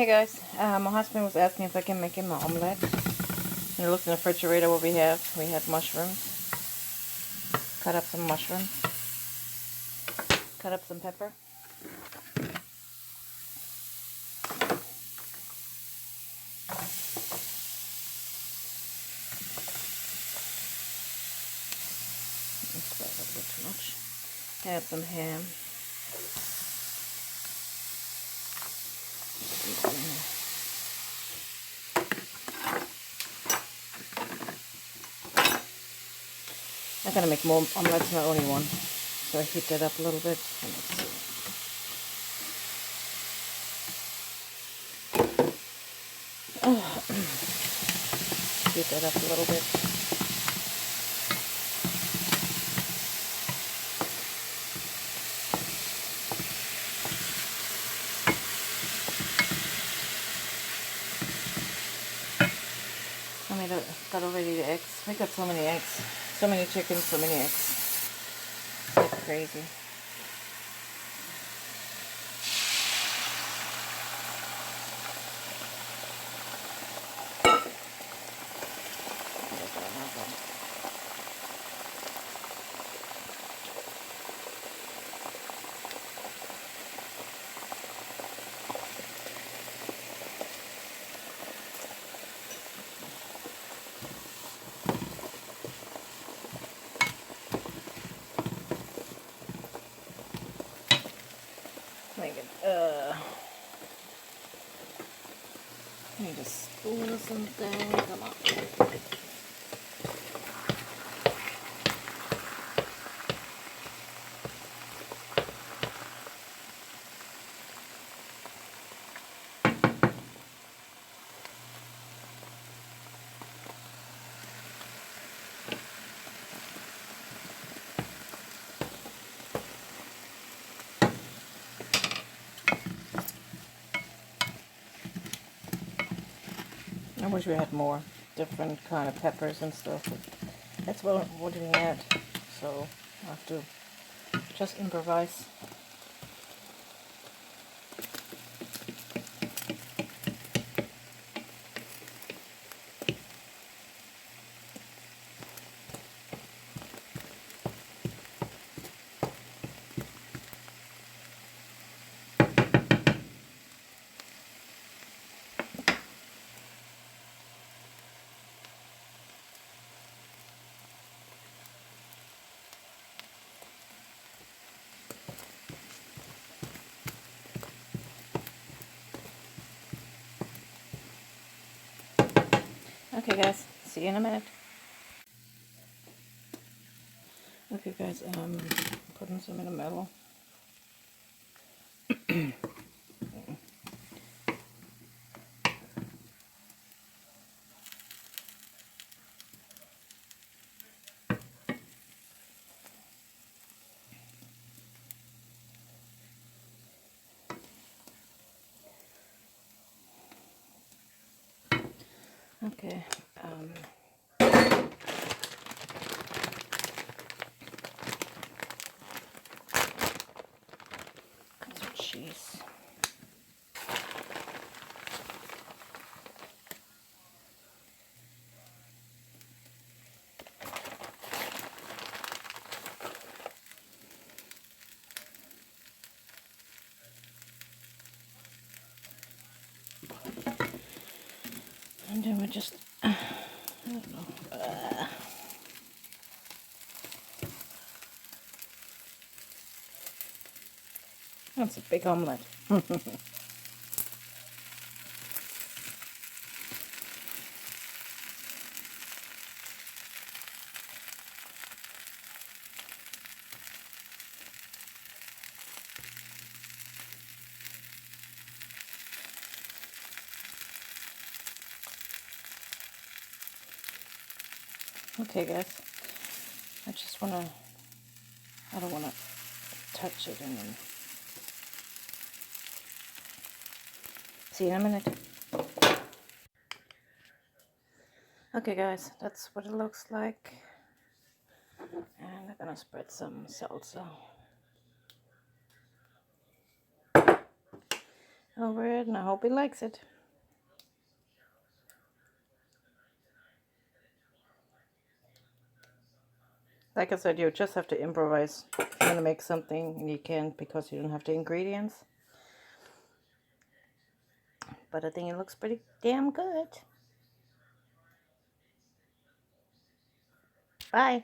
Hey guys, my husband was asking if I can make him an omelette. And I looked in the refrigerator what we have. We had mushrooms. Cut up some mushrooms. Cut up some pepper. That's probably a little bit too much. Add some ham. I'm gonna make more omelettes, not only one. So I heat that up a little bit. And let's see. Oh. Heat that up a little bit. I got already the eggs. I got so many eggs. So many chickens, so many eggs. It's crazy. Make it, I need a spoon or something. Come on. I wish we had more different kind of peppers and stuff, but that's what we had, so I have to just improvise. Okay guys, see you in a minute. Okay guys, putting some in the middle. Okay, some cheese. And then we just, I don't know. That's a big omelette. Okay guys, I don't wanna touch it and then see you in a minute. Okay guys, that's what it looks like. And I'm gonna spread some salsa. over it, and I hope he likes it. Like I said, you just have to improvise. If you want to make something and you can't because you don't have the ingredients. But I think it looks pretty damn good. Bye.